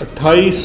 28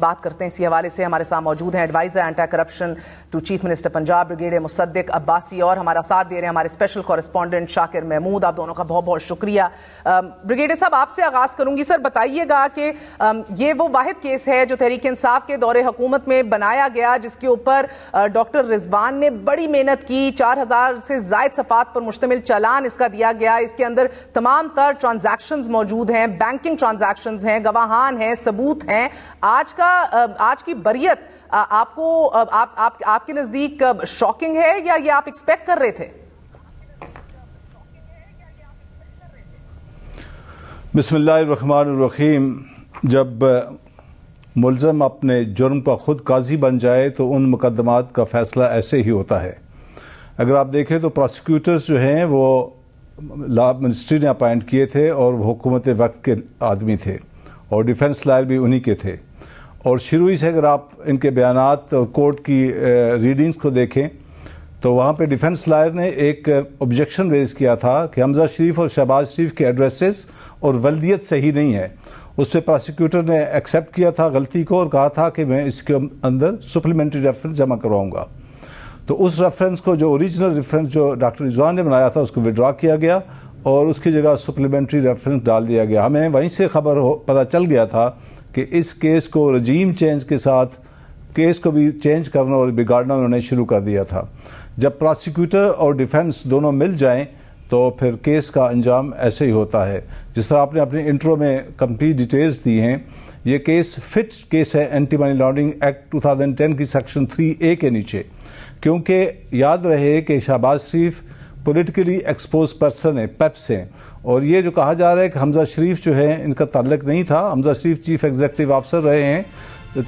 بات کرتے ہیں اسی حوالے سے. ہمارے ساتھ موجود ہیں adviser anti corruption to chief minister Punjab brigadier Musaddiq Abbasi, اور ہمارا ساتھ دے رہے ہیں ہمارے اسپیشل کورسپونڈنٹ شاکر محمود. آپ دونوں کا بہت بہت شکریہ. بریگیڈیئر صاحب, آپ سے آغاز کروں گی. سر, بتائیے گا کہ یہ وہ واحد کیس ہے جو تحریک انصاف کے دور حکومت میں بنایا گیا جس کے اوپر ڈاکٹر رضوان نے بڑی محنت کی, 4000 سے زائد صفحات پر مشتمل چالان اس کا دیا گیا. اس کے اندر تمام تر ٹرانزیکشنز موجود ہیں, بینکنگ ٹرانزیکشنز ہیں, گواہان ہیں, ثبوت ہیں. آج کی بریت آپ کو آپ کے نزدیک شاکنگ ہے یا یہ آپ ایکسپیکٹ کر رہے تھے؟ بسم اللہ الرحمن الرحیم. جب ملزم اپنے جرم کا خود قاضی بن جائے تو ان مقدمات کا فیصلہ ایسے ہی ہوتا ہے. اگر آپ دیکھیں تو پراسیکیوٹرز جو ہیں وہ لا منسٹری نے اپائنٹ کیے تھے اور وہ حکومت وقت کے آدمی تھے, اور ڈیفنس لائر بھی انہی کے تھے. اور شروع ہی سے اگر آپ ان کے بیانات اور کورٹ کی ریڈنگز کو دیکھیں تو وہاں پہ ڈیفنس لائر نے ایک آبجیکشن ریز کیا تھا کہ حمزہ شریف اور شہباز شریف کے ایڈریسز اور ولدیت صحیح نہیں ہے. اس پہ پراسیکیوٹر نے ایکسیپٹ کیا تھا غلطی کو اور کہا تھا کہ میں اس کے اندر سپلیمنٹری ریفرنس جمع کرواؤں گا. تو اس ریفرنس کو, جو اوریجنل ریفرنس جو ڈاکٹر رضوان نے بنایا تھا, اس کو وڈرا کیا گیا اور اس کی جگہ سپلیمنٹری ریفرنس ڈال دیا گیا. ہمیں وہیں سے خبر پتہ چل گیا تھا کہ اس کیس کو رجیم چینج کے ساتھ کیس کو بھی چینج کرنا اور بگاڑنا انہوں نے شروع کر دیا تھا. جب پراسیکیوٹر اور ڈیفنس دونوں مل جائیں تو پھر کیس کا انجام ایسے ہی ہوتا ہے. جس طرح آپ نے اپنے انٹرو میں کمپلیٹ ڈیٹیلز دی ہیں, یہ کیس فٹ کیس ہے اینٹی منی لانڈرنگ ایکٹ 2010 کی سیکشن 3A کے نیچے, کیونکہ یاد رہے کہ شہباز شریف پولیٹیکلی ایکسپوز پرسن ہے, پیپس ہیں, اور یہ جو کہا جا رہا ہے کہ حمزہ شریف جو ہے ان کا تعلق نہیں تھا. حمزہ شریف چیف ایگزیکٹو آفیسر رہے ہیں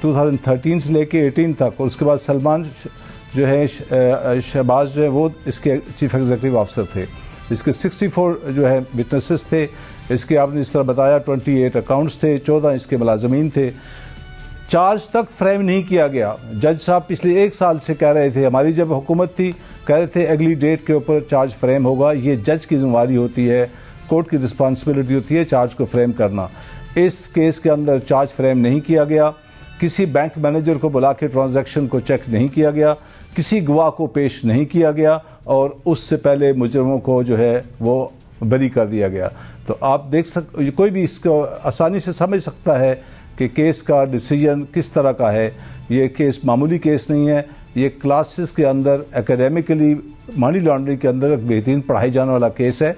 2013 سے لے کے 18 تک, اور اس کے بعد سلمان جو ہے شہباز جو ہے وہ اس کے چیف ایگزیکٹو آفیسر تھے. اس کے 64 جو ہے وٹنسز تھے. اس کے آپ نے اس طرح بتایا 28 اکاؤنٹس تھے, 14 اس کے ملازمین تھے. چارج تک فریم نہیں کیا گیا. جج صاحب پچھلے 1 سال سے کہہ رہے تھے, ہماری جب حکومت تھی کہہ رہے تھے اگلی ڈیٹ کے اوپر چارج فریم ہوگا. یہ جج کی ذمہ داری ہوتی ہے, کورٹ کی رسپانسبلٹی ہوتی ہے چارج کو فریم کرنا. اس کیس کے اندر چارج فریم نہیں کیا گیا. کسی بینک مینیجر کو بلا کے ٹرانزیکشن کو چیک نہیں کیا گیا. کسی گواہ کو پیش نہیں کیا گیا, اور اس سے پہلے مجرموں کو جو ہے وہ بری کر دیا گیا. تو آپ دیکھ کوئی بھی اس کو آسانی سے سمجھ سکتا ہے کہ کیس کا ڈیسیجن کس طرح کا ہے. یہ کیس معمولی کیس نہیں ہے, یہ کلاسز کے اندر اکیڈیمکلی منی لانڈرنگ کے اندر ایک بہترین پڑھائی جانے والا کیس ہے.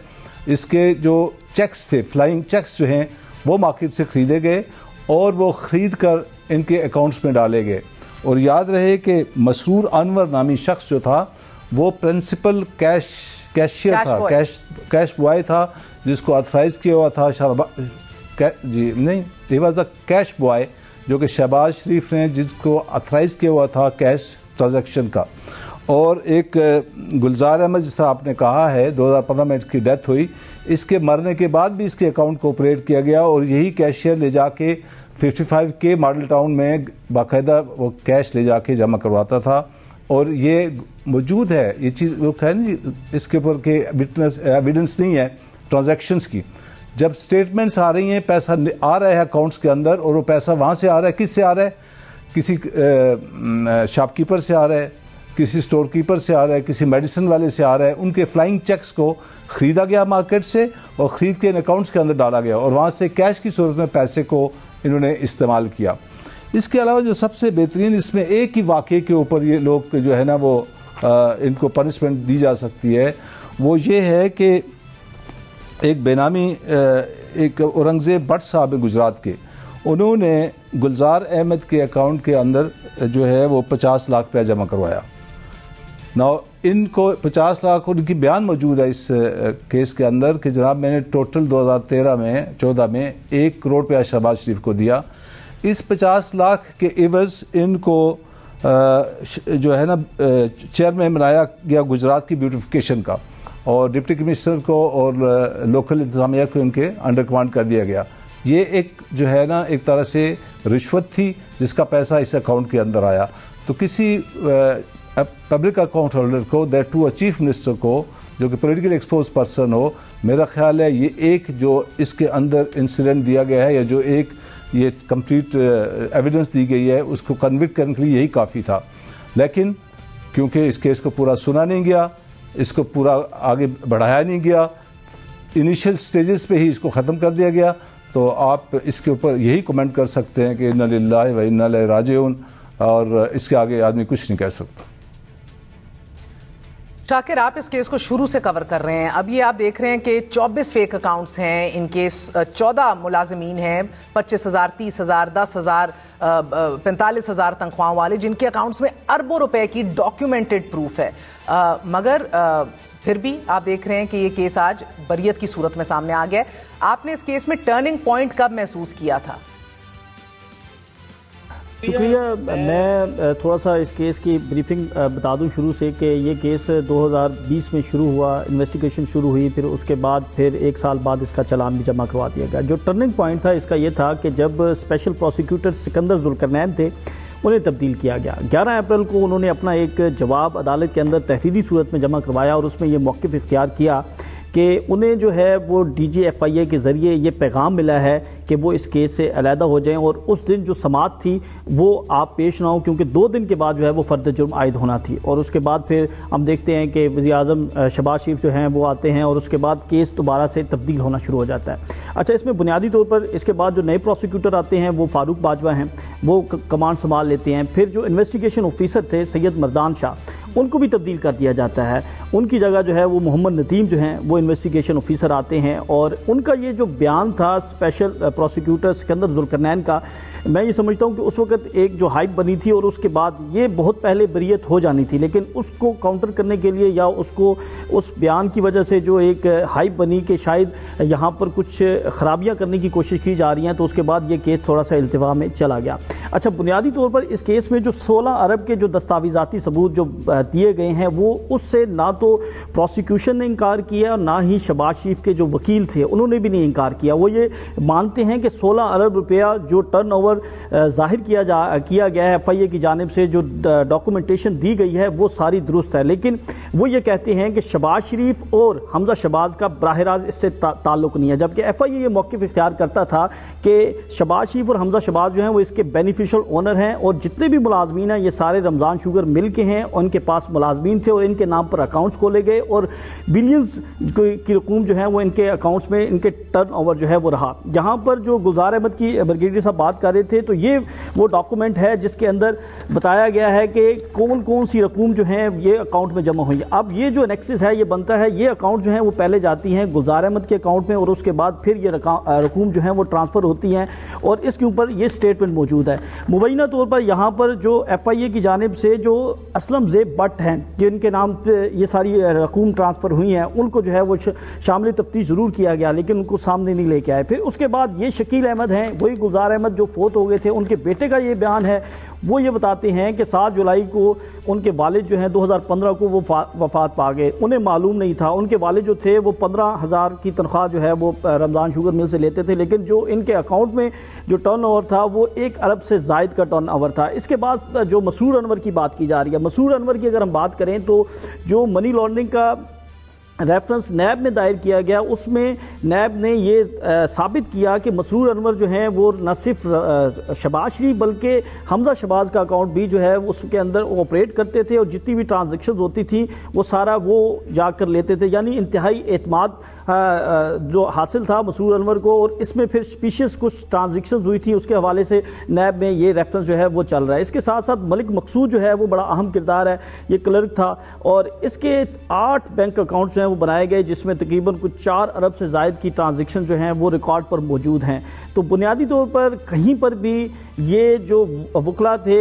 اس کے جو چیکس تھے, فلائنگ چیکس جو ہیں, وہ مارکیٹ سے خریدے گئے اور وہ خرید کر ان کے اکاؤنٹس میں ڈالے گئے. اور یاد رہے کہ مسرور انور نامی شخص جو تھا وہ پرنسپل کیشیئر تھا, کیش بوائے تھا, جس کو آتھرائز کیا ہوا تھا he was a cash boy, جو کہ شہباز شریف نے جس کو آتھرائز کیا ہوا تھا کیش ٹرانزیکشن کا. اور ایک گلزار احمد, جس طرح آپ نے کہا ہے 2015 میں اس کی ڈیتھ ہوئی, اس کے مرنے کے بعد بھی اس کے اکاؤنٹ کو آپریٹ کیا گیا, اور یہی کیشیئر لے جا کے 55K ماڈل ٹاؤن میں باقاعدہ وہ کیش لے جا کے جمع کرواتا تھا. اور یہ موجود ہے, یہ چیز وہ ہے نا اس کے اوپر کہ ایویڈنس نہیں ہے ٹرانزیکشنز کی. جب سٹیٹمنٹس آ رہی ہیں, پیسہ آ رہا ہے اکاؤنٹس کے اندر, اور وہ پیسہ وہاں سے آ رہا ہے, کس سے آ رہا ہے, کسی شاپ کیپر سے آ رہا ہے, کسی سٹور کیپر سے آ رہا ہے, کسی میڈیسن والے سے آ رہا ہے. ان کے فلائنگ چیکس کو خریدا گیا مارکیٹ سے اور خرید کے ان اکاؤنٹس کے اندر ڈالا گیا, اور وہاں سے کیش کی صورت میں پیسے کو انہوں نے استعمال کیا. اس کے علاوہ جو سب سے بہترین اس میں ایک ہی واقعے کے اوپر یہ لوگ جو ہے نا وہ ان کو پنشمنٹ دی جا سکتی ہے, وہ یہ ہے کہ ایک بے نامی ایک اورنگزیب بٹ صاحب گجرات کے, انہوں نے گلزار احمد کے اکاؤنٹ کے اندر جو ہے وہ 50 لاکھ روپیہ جمع کروایا. ان کو 50 لاکھ, ان کی بیان موجود ہے اس کیس کے اندر کہ جناب میں نے ٹوٹل 2013-14 میں 1 کروڑ روپیہ شہباز شریف کو دیا. اس 50 لاکھ کے عوض ان کو جو ہے نا چیئرمین بنایا گیا گجرات کی بیوٹیفیکیشن کا, اور ڈپٹی کمشنر کو اور لوکل انتظامیہ کو ان کے انڈر کمانڈ کر دیا گیا. یہ ایک جو ہے نا ایک طرح سے رشوت تھی جس کا پیسہ اس اکاؤنٹ کے اندر آیا. تو کسی پبلک اکاؤنٹ ہولڈر کو, دیٹ ٹو چیف منسٹر کو, جو کہ پولیٹیکل ایکسپوز پرسن ہو, میرا خیال ہے یہ ایک جو اس کے اندر انسیڈنٹ دیا گیا ہے, یا جو ایک یہ کمپلیٹ ایویڈنس دی گئی ہے، اس کو کنوکٹ کرنے کے لیے یہی کافی تھا. لیکن کیونکہ اس کیس کو پورا سنا نہیں گیا، اس کو پورا آگے بڑھایا نہیں گیا، انیشیل سٹیجز پہ ہی اس کو ختم کر دیا گیا، تو آپ اس کے اوپر یہی کمنٹ کر سکتے ہیں کہ انا للہ و انا الیہ راجعون، اور اس کے آگے آدمی کچھ نہیں کہہ سکتا. شاکر، آپ اس کیس کو شروع سے کور کر رہے ہیں. اب یہ آپ دیکھ رہے ہیں کہ 24 فیک اکاؤنٹس ہیں ان کے، 14 ملازمین ہیں، 25,000 30,000 10,000 45,000 تنخواہوں والے، جن کے اکاؤنٹس میں اربوں روپے کی ڈاکیومنٹڈ پروف ہے. مگر پھر بھی آپ دیکھ رہے ہیں کہ یہ کیس آج بریت کی صورت میں سامنے آ گیا ہے. آپ نے اس کیس میں ٹرننگ پوائنٹ کب محسوس کیا تھا؟ شکریہ. میں تھوڑا سا اس کیس کی بریفنگ بتا دوں شروع سے کہ یہ کیس 2020 میں شروع ہوا، انویسٹیگیشن شروع ہوئی، پھر اس کے بعد پھر 1 سال بعد اس کا چلان بھی جمع کروا دیا گیا. جو ٹرننگ پوائنٹ تھا اس کا یہ تھا کہ جب اسپیشل پروسیکیوٹر سکندر ذوالقرنین تھے انہیں تبدیل کیا گیا. 11 اپریل کو انہوں نے اپنا ایک جواب عدالت کے اندر تحریری صورت میں جمع کروایا اور اس میں یہ موقف اختیار کیا کہ انہیں جو ہے وہ ڈی جی ایف آئی اے کے ذریعے یہ پیغام ملا ہے کہ وہ اس کیس سے علیحدہ ہو جائیں، اور اس دن جو سماعت تھی وہ آپ پیش نہ ہوں، کیونکہ 2 دن کے بعد جو ہے وہ فرد جرم عائد ہونا تھی. اور اس کے بعد پھر ہم دیکھتے ہیں کہ وزیر اعظم شہباز شریف جو ہیں وہ آتے ہیں اور اس کے بعد کیس دوبارہ سے تبدیل ہونا شروع ہو جاتا ہے. اچھا، اس میں بنیادی طور پر اس کے بعد جو نئے پروسیکیوٹر آتے ہیں وہ فاروق باجوہ ہیں، وہ کمانڈ سنبھال لیتے ہیں. پھر جو انویسٹیگیشن آفیسر تھے سید مردان شاہ، ان کو بھی تبدیل کر دیا جاتا ہے. ان کی جگہ جو ہے وہ محمد ندیم جو ہیں وہ انویسٹیگیشن آفیسر آتے ہیں. اور ان کا یہ جو بیان تھا اسپیشل پروسیکیوٹر سکندر ذوالقرنین کا، میں یہ سمجھتا ہوں کہ اس وقت ایک جو ہائپ بنی تھی اور اس کے بعد یہ بہت پہلے بریت ہو جانی تھی، لیکن اس کو کاؤنٹر کرنے کے لیے یا اس کو اس بیان کی وجہ سے جو ایک ہائپ بنی کہ شاید یہاں پر کچھ خرابیاں کرنے کی کوشش کی جا رہی ہیں، تو اس کے بعد یہ کیس تھوڑا سا التوا میں چلا گیا. اچھا، بنیادی طور پر اس کیس میں جو 16 ارب کے جو دستاویزاتی ثبوت جو دیے گئے ہیں وہ اس سے نہ تو پروسیکیوشن نے انکار کیا اور نہ ہی شہباز شریف کے جو وکیل تھے انہوں نے بھی نہیں انکار کیا. وہ یہ مانتے ہیں کہ 16 ارب روپیہ جو ٹرن اوور ظاہر کیا گیا ہے ایف آئی اے کی جانب سے، جو ڈاکومنٹیشن دی گئی ہے وہ ساری درست ہے. لیکن وہ یہ کہتے ہیں کہ شہباز شریف اور حمزہ شہباز کا براہ راست اس سے تعلق نہیں ہے، جبکہ ایف آئی اے یہ موقف اختیار کرتا تھا کہ شہباز شریف اور حمزہ شہباز جو ہیں وہ اس کے بینیفیشل اونر ہیں، اور جتنے بھی ملازمین ہیں یہ سارے رمضان شوگر مل کے ہیں. ان کے پاس ملازمین تھے اور ان کے نام پر اکاؤنٹس کھولے گئے اور بلینز کی رقوم جو ہے وہ ان کے اکاؤنٹس میں ان کے ٹرن اوور جو ہے وہ رہا. جہاں پر جو گلزار احمد کی بریگیڈیئر صاحب بات کر رہے تھے تو یہ وہ ڈاکومنٹ ہے جس کے اندر بتایا گیا ہے کہ کون کون سی رقوم جو ہیں یہ اکاؤنٹ میں جمع ہوئی. اب یہ جو نیکسس ہے یہ بنتا ہے، یہ اکاؤنٹ جو ہیں وہ پہلے جاتی ہیں گلزار احمد کے اکاؤنٹ میں اور اس کے بعد پھر یہ رقوم جو ہیں وہ ٹرانسفر ہوتی ہیں، اور اس کے اوپر یہ سٹیٹمنٹ موجود ہے. مبینہ طور پر یہاں پر جو ایف آئی اے کی جانب سے جو اسلم زیب بٹ ہیں جن کے نام پہ یہ ساری رقوم ٹرانسفر ہوئی ہیں، ان کو جو ہے وہ شامل تفتیش ضرور کیا گیا لیکن ان کو سامنے نہیں لے کے آئے. پھر اس کے بعد یہ شکیل احمد ہیں، وہی گلزار احمد جو فوت ہو گئے تھے، ان کے بیٹے کا یہ بیان ہے. وہ یہ بتاتے ہیں کہ 7 جولائی کو ان کے والد جو ہیں 2015 کو وہ وفات پا گئے. انہیں معلوم نہیں تھا، ان کے والد جو تھے وہ 15,000 کی تنخواہ جو ہے وہ رمضان شوگر مل سے لیتے تھے، لیکن جو ان کے اکاؤنٹ میں جو ٹرن اوور تھا وہ 1 ارب سے زائد کا ٹرن اوور تھا. اس کے بعد جو مسرور انور کی بات کی جا رہی ہے، مسرور انور کی اگر ہم بات کریں تو جو منی لانڈرنگ کا ریفرنس نیب میں دائر کیا گیا، اس میں نیب نے یہ ثابت کیا کہ مسرور انور جو ہیں وہ نہ صرف شہباز شریف بلکہ حمزہ شہباز کا اکاؤنٹ بھی جو ہے اس کے اندر آپریٹ کرتے تھے، اور جتنی بھی ٹرانزیکشنز ہوتی تھی وہ سارا وہ جا کر لیتے تھے. یعنی انتہائی اعتماد جو حاصل تھا مسرور انور کو، اور اس میں پھر سپیشیس کچھ ٹرانزیکشنز ہوئی تھی، اس کے حوالے سے نیب میں یہ ریفرنس جو ہے وہ چل رہا ہے. اس کے ساتھ ساتھ ملک مقصود جو ہے وہ بڑا اہم کردار ہے، یہ کلرک تھا، اور اس کے 8 بینک اکاؤنٹس ہیں وہ بنائے گئے جس میں تقریباً کچھ 4 ارب سے زائد کی ٹرانزیکشن جو ہیں وہ ریکارڈ پر موجود ہیں. تو بنیادی طور پر کہیں پر بھی یہ جو وکلا تھے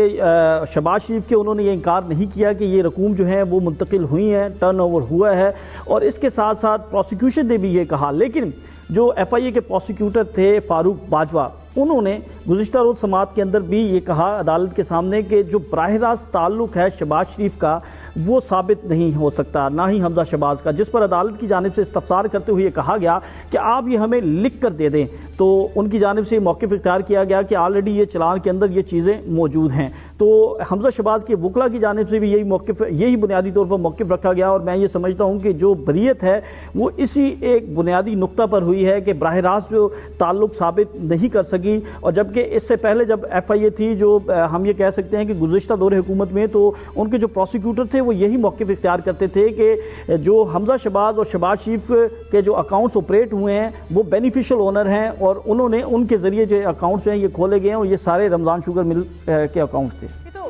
شہباز شریف کے، انہوں نے یہ انکار نہیں کیا کہ یہ رقوم جو ہیں وہ منتقل ہوئی ہیں، ٹرن اوور ہوا ہے. اور اس کے ساتھ ساتھ پروسیکیوشن نے بھی یہ کہا، لیکن جو ایف آئی اے کے پروسیکیوٹر تھے فاروق باجوہ، انہوں نے گزشتہ روز سماعت کے اندر بھی یہ کہا عدالت کے سامنے کہ جو براہ راست تعلق ہے شہباز شریف کا وہ ثابت نہیں ہو سکتا، نہ ہی حمزہ شہباز کا، جس پر عدالت کی جانب سے استفسار کرتے ہوئے کہا گیا کہ آپ یہ ہمیں لکھ کر دے دیں، تو ان کی جانب سے موقف اختیار کیا گیا کہ آلریڈی یہ چلان کے اندر یہ چیزیں موجود ہیں۔ تو حمزہ شہباز کے وکلا کی جانب سے بھی یہی بنیادی طور پر موقف رکھا گیا، اور میں یہ سمجھتا ہوں کہ جو بریت ہے وہ اسی ایک بنیادی نقطہ پر ہوئی ہے کہ براہ راست جو تعلق ثابت نہیں کر سکی، اور جبکہ اس سے پہلے جب ایف آئی اے تھی، جو ہم یہ کہہ سکتے ہیں کہ گزشتہ دور حکومت میں، تو ان کے جو پروسیکیوٹر تھے وہ یہی موقف اختیار کرتے تھے کہ جو حمزہ شہباز اور شہباز شریف کے جو اکاؤنٹس آپریٹ ہوئے ہیں وہ بینیفیشل اونر ہیں، اور انہوں نے ان کے ذریعے جو اکاؤنٹس ہیں یہ کھولے گئے ہیں، اور یہ سارے رمضان شوگر مل کے اکاؤنٹس تھے۔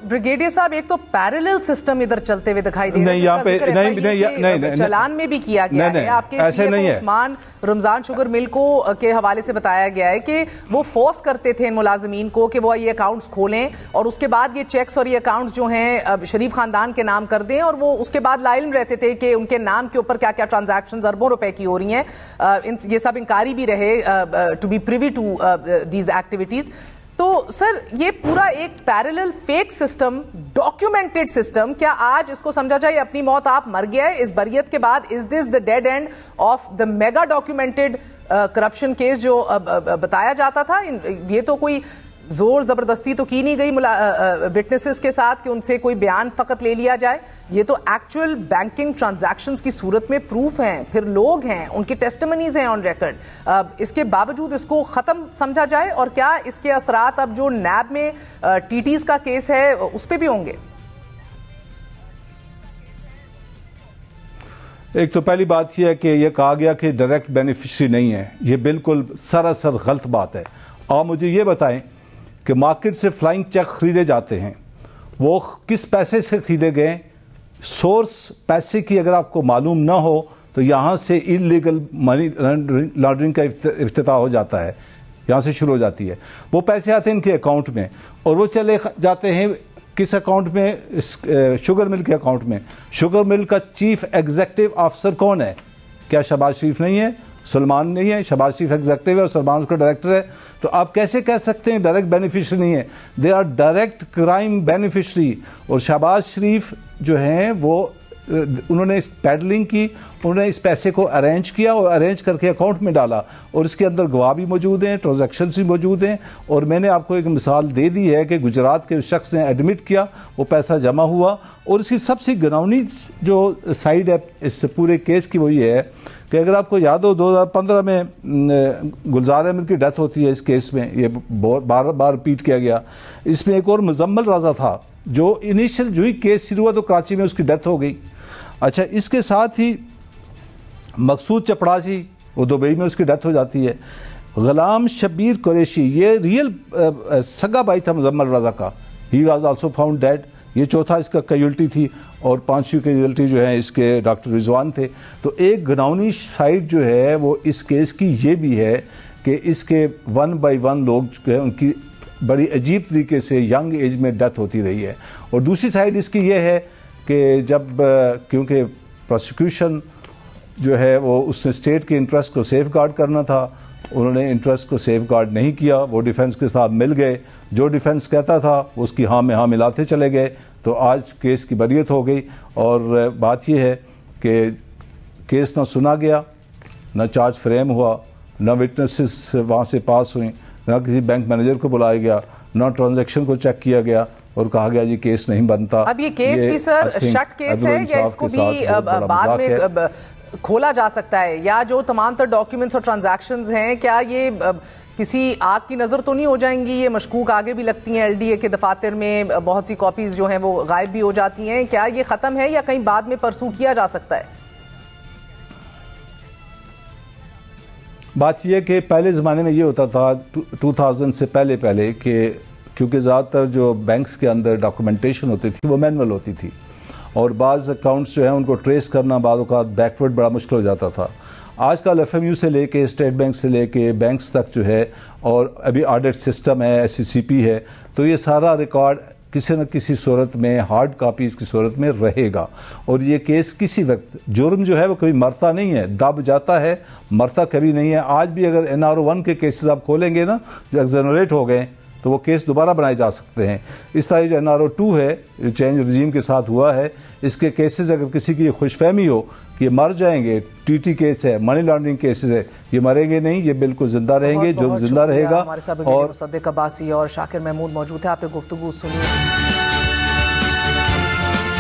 بریگیڈیئر صاحب، ایک تو پیرالل سسٹم ادھر چلتے ہوئے دکھائی دے رہا ہے، یہاں پہ چلان میں بھی کیا گیا ہے، آپ کے عثمان رمضان شوگر مل کو کے حوالے سے بتایا گیا ہے کہ وہ فورس کرتے تھے ان ملازمین کو کہ وہ یہ اکاؤنٹس کھولیں، اور اس کے بعد یہ چیکس اور یہ اکاؤنٹس جو ہیں شریف خاندان کے نام کر دیں، اور وہ اس کے بعد لائلم رہتے تھے کہ ان کے نام کے اوپر کیا کیا ٹرانزیکشنز اربوں روپے کی ہو رہی ہیں، یہ سب انکاری بھی رہے to be privy to these activities. تو سر، یہ پورا ایک parallel fake system, documented system, کیا آج اس کو سمجھا جائے اپنی موت آپ مر گیا ہے اس بریت کے بعد؟ Is this the dead end of the mega documented corruption case جو بتایا جاتا تھا؟ یہ تو کوئی زور زبردستی تو کی نہیں گئی وٹنسز کے ساتھ کہ ان سے کوئی بیان فقط لے لیا جائے، یہ تو ایکچوئل بینکنگ ٹرانزیکشنز کی صورت میں پروف ہیں، پھر لوگ ہیں، ان کی ٹیسٹمنیز ہیں آن ریکارڈ۔ اس کے باوجود اس کو ختم سمجھا جائے، اور کیا اس کے اثرات اب جو نیب میں ٹی ٹیز کا کیس ہے اس پہ بھی ہوں گے؟ ایک تو پہلی بات یہ ہے کہ یہ کہا گیا کہ ڈائریکٹ بینیفیشری نہیں ہے، یہ بالکل سراسر غلط بات ہے۔ آپ مجھے یہ بتائیں کہ مارکیٹ سے فلائنگ چیک خریدے جاتے ہیں، وہ کس پیسے سے خریدے گئے؟ سورس پیسے کی اگر آپ کو معلوم نہ ہو تو یہاں سے انلیگل منی لانڈرنگ کا افتتاح ہو جاتا ہے، یہاں سے شروع ہو جاتی ہے۔ وہ پیسے آتے ہیں ان کے اکاؤنٹ میں، اور وہ چلے جاتے ہیں کس اکاؤنٹ میں؟ شوگر مل کے اکاؤنٹ میں۔ شوگر مل کا چیف ایگزیکٹو آفیسر کون ہے؟ کیا شہباز شریف نہیں ہے؟ سلمان نہیں ہے؟ شہباز شریف ایگزیکٹو ہے اور سلمان اس کا ڈائریکٹر ہے۔ تو آپ کیسے کہہ سکتے ہیں ڈائریکٹ بینیفیشری نہیں ہے؟ They are direct crime beneficiary. اور شہباز شریف جو ہیں وہ انہوں نے پیڈلنگ کی، انہوں نے اس پیسے کو ارینج کیا اور ارینج کر کے اکاؤنٹ میں ڈالا، اور اس کے اندر گواہ بھی موجود ہیں، ٹرانزیکشنز بھی موجود ہیں، اور میں نے آپ کو ایک مثال دے دی ہے کہ گجرات کے اس شخص نے ایڈمٹ کیا، وہ پیسہ جمع ہوا۔ اور اس کی سب سے گناؤنی جو سائیڈ ہے اس پورے کیس کی وہ یہ ہے کہ اگر آپ کو یاد ہو 2015 میں گلزار احمد کی ڈیتھ ہوتی ہے اس کیس میں، یہ بار بار ریپیٹ کیا گیا۔ اس میں ایک اور مزمل رضا تھا جو انیشل جو ہی کیس شروع ہوا تو کراچی میں اس کی ڈیتھ ہو گئی۔ اچھا، اس کے ساتھ ہی مقصود چپڑاسی، وہ دبئی میں اس کی ڈیتھ ہو جاتی ہے۔ غلام شبیر قریشی، یہ ریئل سگا بھائی تھا مزمل رضا کا، he was also found dead. یہ چوتھا اس کا کیجولٹی تھی، اور پانچویں کیجولٹی جو ہے اس کے ڈاکٹر رضوان تھے۔ تو ایک گناؤنی سائڈ جو ہے وہ اس کیس کی یہ بھی ہے کہ اس کے 1 بائی 1 لوگ جو ہے ان کی بڑی عجیب طریقے سے ینگ ایج میں ڈیتھ ہوتی رہی ہے۔ اور دوسری سائڈ اس کی یہ ہے کہ جب کیونکہ پروسیکیوشن جو ہے وہ اس نے اسٹیٹ کے انٹرسٹ کو سیف گارڈ کرنا تھا، انہوں نے انٹرسٹ کو سیف گارڈ نہیں کیا، وہ ڈیفنس کے ساتھ مل گئے، جو ڈیفنس کہتا تھا اس کی ہاں میں ہاں ملاتے چلے گئے، تو آج کیس کی بریت ہو گئی۔ اور بات یہ ہے کہ کیس نہ سنا گیا، نہ چارج فریم ہوا، نہ وٹنسز وہاں سے پاس ہوئیں، نہ کسی بینک مینیجر کو بلایا گیا، نہ ٹرانزیکشن کو چیک کیا گیا، اور کہا گیا جی کیس نہیں بنتا۔ اب یہ کیس بھی سر شٹ کیس ہے یا اس کو بھی بعد میں کھولا جا سکتا ہے، یا جو تمام تر ڈاکیومنٹس اور ٹرانزیکشنز ہیں کیا یہ کسی آگ کی نظر تو نہیں ہو جائیں گی؟ یہ مشکوک آگے بھی لگتی ہیں، ایل ڈی اے کے دفاتر میں بہت سی کاپیز جو ہیں وہ غائب بھی ہو جاتی ہیں، کیا یہ ختم ہے یا کہیں بعد میں پرسو کیا جا سکتا ہے؟ بات یہ کہ پہلے زمانے میں یہ ہوتا تھا 2000 سے پہلے کہ کیونکہ زیادہ تر جو بینکس کے اندر ڈاکومنٹیشن ہوتی تھی وہ مینول ہوتی تھی، اور بعض اکاؤنٹس جو ہیں ان کو ٹریس کرنا بعض اوقات بیکورڈ بڑا مشکل ہو جاتا تھا۔ آج کل ایف ایم یو سے لے کے اسٹیٹ بینک سے لے کے بینکس تک جو ہے، اور ابھی آڈٹ سسٹم ہے، ایس سی سی پی ہے، تو یہ سارا ریکارڈ کسی نہ کسی صورت میں ہارڈ کاپیز کی صورت میں رہے گا۔ اور یہ کیس کسی وقت جرم جو ہے وہ کبھی مرتا نہیں ہے، دب جاتا ہے، مرتا کبھی نہیں ہے۔ آج بھی اگر NR1 کے کیسز آپ کھولیں گے نا جو ایگزنریٹ ہو گئے، تو وہ کیس دوبارہ بنائے جا سکتے ہیں. اس طرح جو NRO2 ہے چینج رجیم کے ساتھ ہوا ہے, اس کے کیسز اگر کسی کی خوش فہمی ہو کہ یہ مر جائیں گے, TT کیس ہے, منی لانڈرنگ کیسز ہے, یہ مریں گے نہیں, یہ بالکل زندہ رہیں گے, جرم زندہ رہے گا. ہمارے ساتھ مصدق عباسی اور شاکر محمود موجود ہیں. آپ نے گفتگو سنی.